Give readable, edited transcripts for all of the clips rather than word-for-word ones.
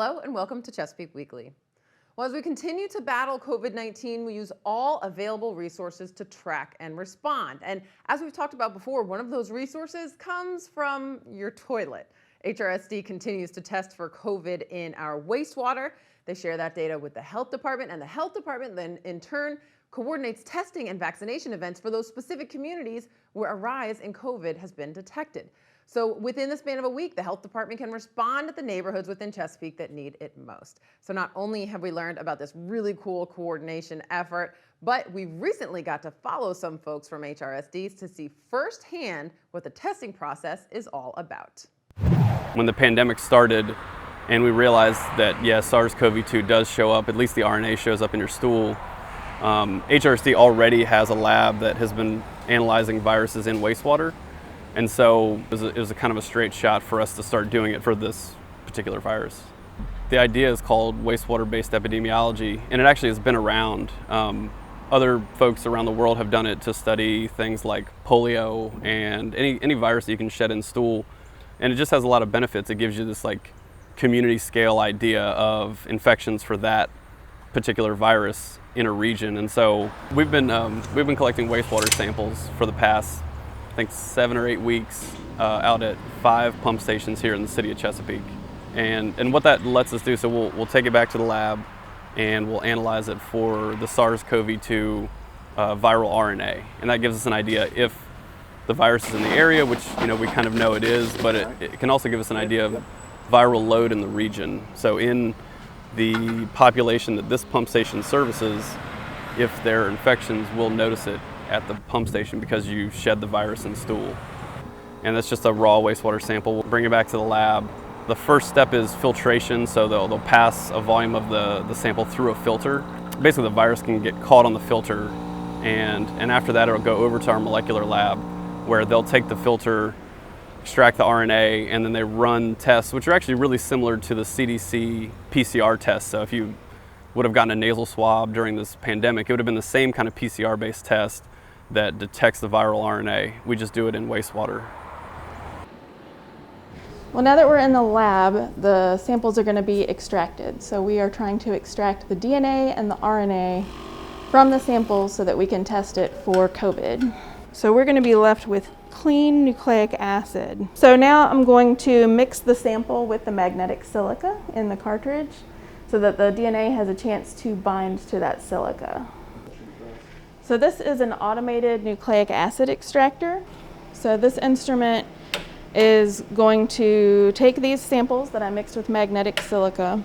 Hello and welcome to Chesapeake Weekly. Well, as we continue to battle COVID-19, we use all available resources to track and respond. And as we've talked about before, one of those resources comes from your toilet. HRSD continues to test for COVID in our wastewater. They share that data with the health department, and the health department then in turn coordinates testing and vaccination events for those specific communities where a rise in COVID has been detected. So within the span of a week, the health department can respond to the neighborhoods within Chesapeake that need it most. So not only have we learned about this really cool coordination effort, but we recently got to follow some folks from HRSD to see firsthand what the testing process is all about. When the pandemic started and we realized that, yes, SARS-CoV-2 does show up, at least the RNA shows up in your stool, HRSD already has a lab that has been analyzing viruses in wastewater. And so it was a kind of a straight shot for us to start doing it for this particular virus. The idea is called wastewater-based epidemiology, and it actually has been around. Other folks around the world have done it to study things like polio and any virus that you can shed in stool. And it just has a lot of benefits. It gives you this like community scale idea of infections for that particular virus in a region. And so we've been collecting wastewater samples for the past, I think, 7 or 8 weeks out at 5 pump stations here in the city of Chesapeake. And what that lets us do, so we'll take it back to the lab and we'll analyze it for the SARS-CoV-2 viral RNA. And that gives us an idea if the virus is in the area, which we kind of know it is, but it can also give us an idea of viral load in the region. So in the population that this pump station services, if there are infections, we'll notice it at the pump station because you shed the virus in stool. And that's just a raw wastewater sample. We'll bring it back to the lab. The first step is filtration, so they'll pass a volume of the sample through a filter. Basically the virus can get caught on the filter, and after that it'll go over to our molecular lab where they'll take the filter, extract the RNA, and then they run tests, which are actually really similar to the CDC PCR test. So if you would have gotten a nasal swab during this pandemic, it would have been the same kind of PCR-based test that detects the viral RNA. We just do it in wastewater. Well, now that we're in the lab, the samples are going to be extracted. So we are trying to extract the DNA and the RNA from the samples so that we can test it for COVID. So we're going to be left with clean nucleic acid. So now I'm going to mix the sample with the magnetic silica in the cartridge so that the DNA has a chance to bind to that silica. So this is an automated nucleic acid extractor. So this instrument is going to take these samples that I mixed with magnetic silica.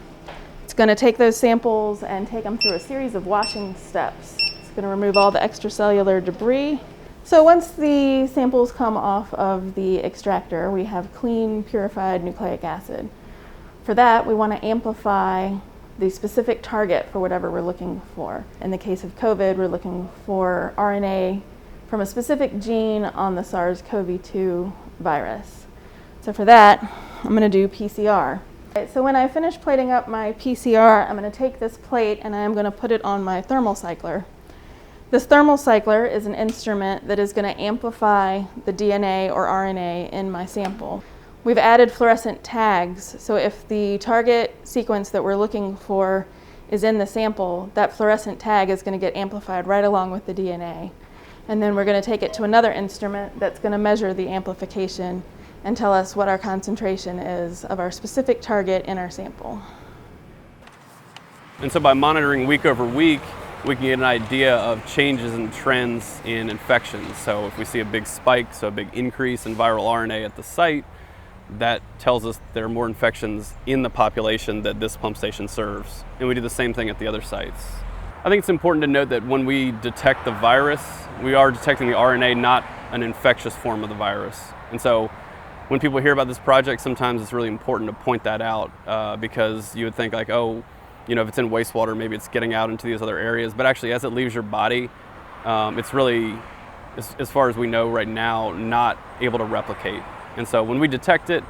It's going to take those samples and take them through a series of washing steps. It's going to remove all the extracellular debris. So once the samples come off of the extractor, we have clean, purified nucleic acid. For that, we want to amplify the specific target for whatever we're looking for. In the case of COVID, we're looking for RNA from a specific gene on the SARS-CoV-2 virus. So for that, I'm going to do PCR. So when I finish plating up my PCR, I'm going to take this plate and I'm going to put it on my thermal cycler. This thermal cycler is an instrument that is going to amplify the DNA or RNA in my sample. We've added fluorescent tags, so if the target sequence that we're looking for is in the sample, that fluorescent tag is going to get amplified right along with the DNA. And then we're going to take it to another instrument that's going to measure the amplification and tell us what our concentration is of our specific target in our sample. And so by monitoring week over week, we can get an idea of changes and trends in infections. So if we see a big spike, so a big increase in viral RNA at the site, that tells us there are more infections in the population that this pump station serves. And we do the same thing at the other sites. I think it's important to note that when we detect the virus, we are detecting the RNA, not an infectious form of the virus. And so when people hear about this project, sometimes it's really important to point that out because you would think like, oh, if it's in wastewater, maybe it's getting out into these other areas. But actually, as it leaves your body, it's really, as far as we know right now, not able to replicate. And so when we detect it,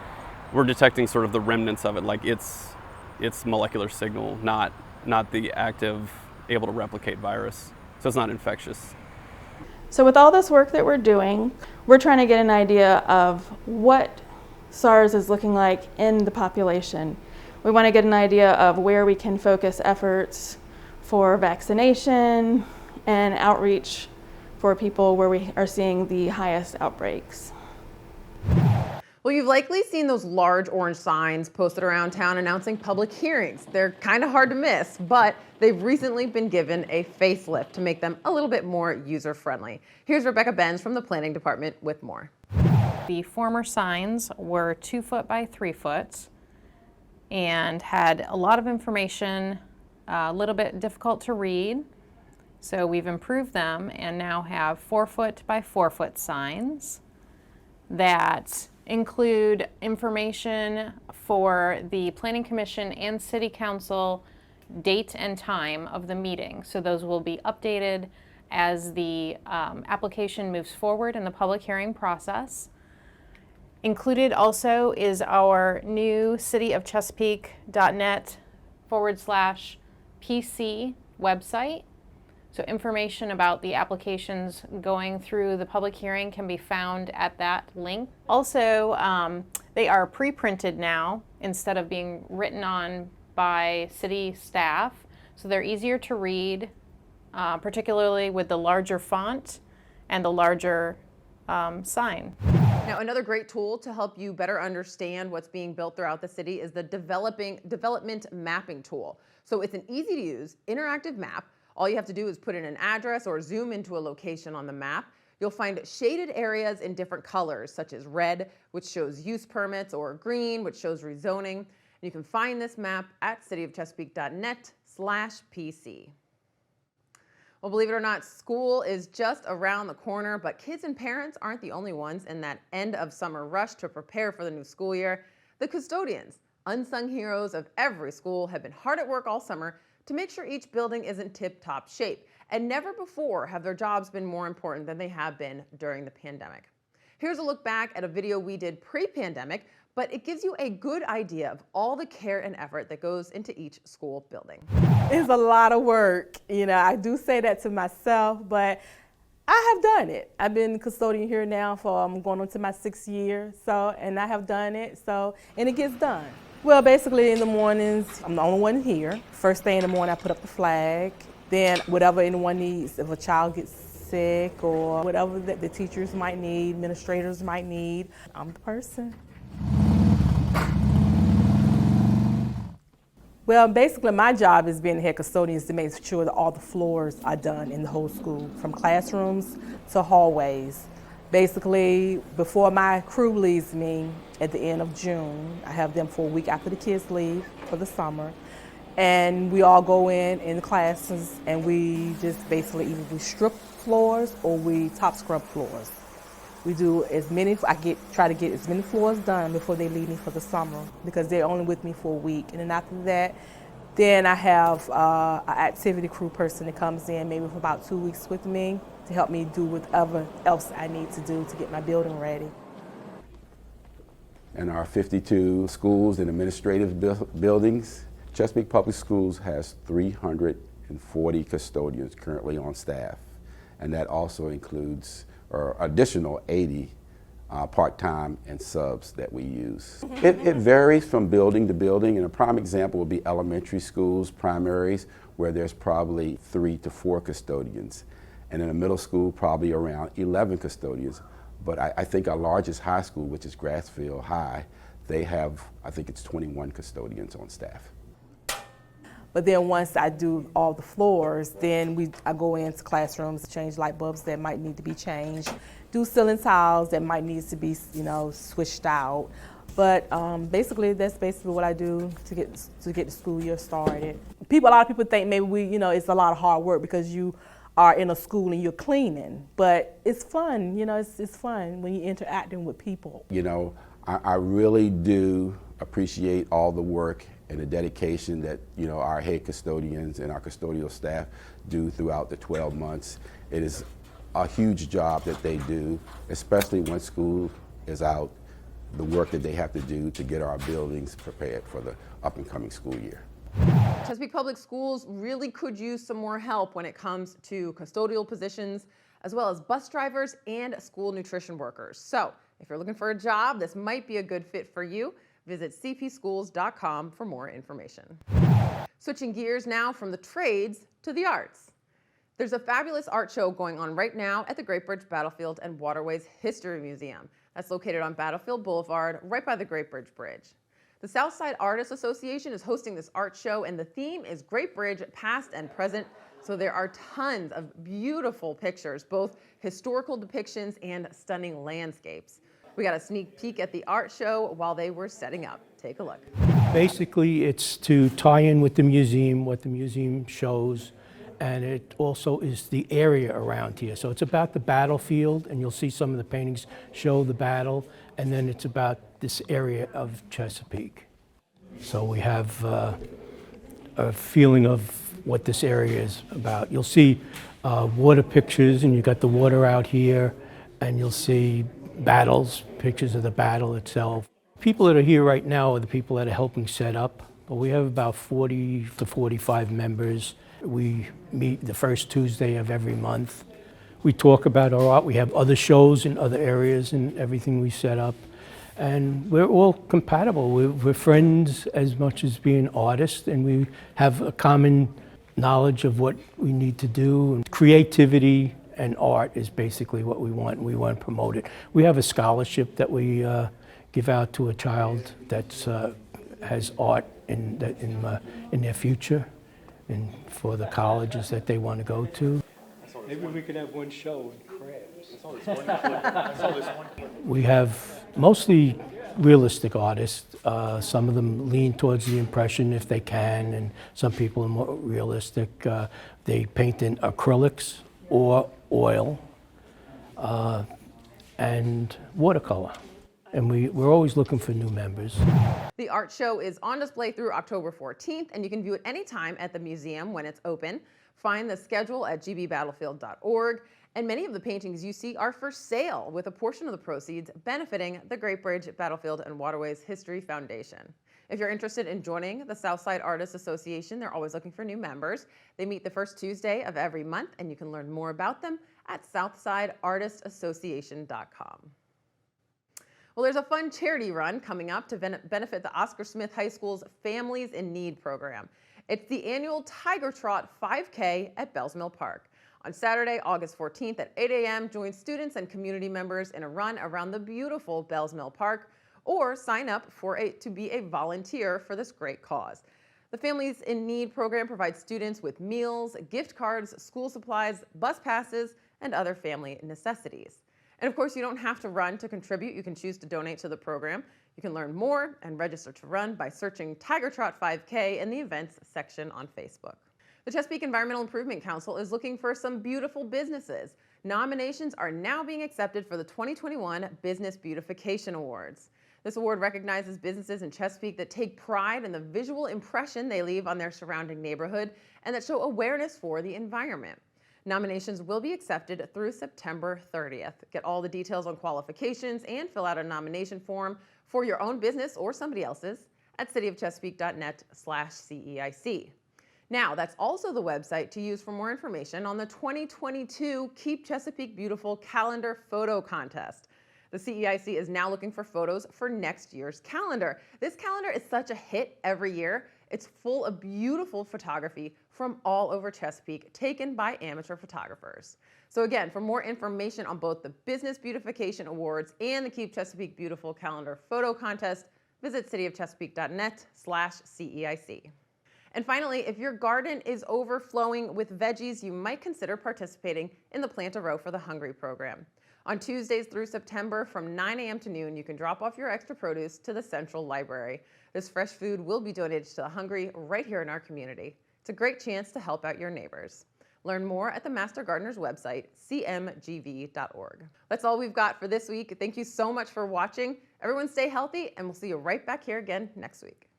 we're detecting sort of the remnants of it, like its molecular signal, not the active, able to replicate virus. So it's not infectious. So with all this work that we're doing, we're trying to get an idea of what SARS is looking like in the population. We want to get an idea of where we can focus efforts for vaccination and outreach for people where we are seeing the highest outbreaks. Well, you've likely seen those large orange signs posted around town announcing public hearings. They're kind of hard to miss, but they've recently been given a facelift to make them a little bit more user-friendly. Here's Rebecca Benz from the Planning Department with more. The former signs were 2 foot by 3 foot and had a lot of information, a little bit difficult to read. So we've improved them and now have 4 foot by 4 foot signs that include information for the Planning Commission and City Council date and time of the meeting. So those will be updated as the application moves forward in the public hearing process. Included also is our new cityofchesapeake.net/PC website. So information about the applications going through the public hearing can be found at that link. Also, they are pre-printed now instead of being written on by city staff. So they're easier to read, particularly with the larger font and the larger sign. Now, another great tool to help you better understand what's being built throughout the city is the development mapping tool. So it's an easy to use, interactive map. All you have to do is put in an address or zoom into a location on the map. You'll find shaded areas in different colors, such as red, which shows use permits, or green, which shows rezoning. And you can find this map at cityofchesapeake.net/PC. Well, believe it or not, school is just around the corner, but kids and parents aren't the only ones in that end of summer rush to prepare for the new school year. The custodians, unsung heroes of every school, have been hard at work all summer to make sure each building is in tip-top shape. And never before have their jobs been more important than they have been during the pandemic. Here's a look back at a video we did pre-pandemic, but it gives you a good idea of all the care and effort that goes into each school building. It's a lot of work. You know, I do say that to myself, but I have done it. I've been custodian here now for, I'm going on to my 6th year, and I have done it, and it gets done. Well, basically in the mornings, I'm the only one here. First thing in the morning, I put up the flag. Then whatever anyone needs, if a child gets sick or whatever that the teachers might need, administrators might need, I'm the person. Well, basically my job as being the head custodian is to make sure that all the floors are done in the whole school, from classrooms to hallways. Basically, before my crew leaves me at the end of June, I have them for a week after the kids leave for the summer. And we all go in classes, and we just basically either do strip floors or we top scrub floors. We do as many, try to get as many floors done before they leave me for the summer, because they're only with me for a week. And then after that, then I have an activity crew person that comes in maybe for about 2 weeks with me to help me do whatever else I need to do to get my building ready. In our 52 schools and administrative buildings, Chesapeake Public Schools has 340 custodians currently on staff, and that also includes additional 80 part-time and subs that we use. It varies from building to building, and a prime example would be elementary schools, primaries, where there's probably 3 to 4 custodians, and in a middle school, probably around 11 custodians. But I think our largest high school, which is Grassfield High, they have, I think it's 21 custodians on staff. But then once I do all the floors, then I go into classrooms, change light bulbs that might need to be changed, do ceiling tiles that might need to be, switched out. But basically, that's basically what I do to get the school year started. A lot of people think maybe it's a lot of hard work because you are in a school and you're cleaning, but it's fun. It's fun when you're interacting with people. I really do appreciate all the work and the dedication that our head custodians and our custodial staff do throughout the 12 months. It is a huge job that they do, especially when school is out, the work that they have to do to get our buildings prepared for the up and coming school year. Chesapeake Public Schools really could use some more help when it comes to custodial positions, as well as bus drivers and school nutrition workers. So if you're looking for a job, this might be a good fit for you. Visit cpschools.com for more information. Switching gears now from the trades to the arts. There's a fabulous art show going on right now at the Great Bridge Battlefield and Waterways History Museum. That's located on Battlefield Boulevard, right by the Great Bridge Bridge. The Southside Artists Association is hosting this art show, and the theme is Great Bridge, past and present. So there are tons of beautiful pictures, both historical depictions and stunning landscapes. We got a sneak peek at the art show while they were setting up. Take a look. Basically, it's to tie in with the museum, what the museum shows, and it also is the area around here. So it's about the battlefield, and you'll see some of the paintings show the battle, and then it's about this area of Chesapeake. So we have a feeling of what this area is about. You'll see water pictures, and you've got the water out here, and you'll see battles, pictures of the battle itself. People that are here right now are the people that are helping set up, but we have about 40 to 45 members. We meet the first Tuesday of every month. We talk about our art. We have other shows in other areas and everything we set up. And we're all compatible. We're friends as much as being artists, and we have a common knowledge of what we need to do. And creativity and art is basically what we want, and we want to promote it. We have a scholarship that we give out to a child that has art in their future, and for the colleges that they want to go to. Maybe we could have one show in crafts. We have mostly realistic artists. Some of them lean towards the impression if they can, and some people are more realistic. They paint in acrylics or oil and watercolor. And we're always looking for new members. The art show is on display through October 14th, and you can view it anytime at the museum when it's open. Find the schedule at gbbattlefield.org, and many of the paintings you see are for sale, with a portion of the proceeds benefiting the Great Bridge, Battlefield, and Waterways History Foundation. If you're interested in joining the Southside Artists Association, they're always looking for new members. They meet the first Tuesday of every month, and you can learn more about them at southsideartistassociation.com. Well, there's a fun charity run coming up to benefit the Oscar Smith High School's Families in Need program. It's the annual Tiger Trot 5K at Bells Mill Park. On Saturday, August 14th at 8 a.m., join students and community members in a run around the beautiful Bells Mill Park, or sign up to be a volunteer for this great cause. The Families in Need program provides students with meals, gift cards, school supplies, bus passes, and other family necessities. And of course, you don't have to run to contribute. You can choose to donate to the program. You can learn more and register to run by searching Tiger Trot 5K in the events section on Facebook. The Chesapeake Environmental Improvement Council is looking for some beautiful businesses. Nominations are now being accepted for the 2021 Business Beautification Awards. This award recognizes businesses in Chesapeake that take pride in the visual impression they leave on their surrounding neighborhood and that show awareness for the environment. Nominations will be accepted through September 30th. Get all the details on qualifications and fill out a nomination form for your own business or somebody else's at cityofchesapeake.net/CEIC. Now, that's also the website to use for more information on the 2022 Keep Chesapeake Beautiful calendar photo contest. The CEIC is now looking for photos for next year's calendar. This calendar is such a hit every year. It's full of beautiful photography from all over Chesapeake, taken by amateur photographers. So again, for more information on both the Business Beautification Awards and the Keep Chesapeake Beautiful calendar photo contest, visit cityofchesapeake.net/CEIC. And finally, if your garden is overflowing with veggies, you might consider participating in the Plant a Row for the Hungry program. On Tuesdays through September from 9 a.m. to noon, you can drop off your extra produce to the Central Library. This fresh food will be donated to the hungry right here in our community. It's a great chance to help out your neighbors. Learn more at the Master Gardener's website, cmgv.org. That's all we've got for this week. Thank you so much for watching. Everyone stay healthy, and we'll see you right back here again next week.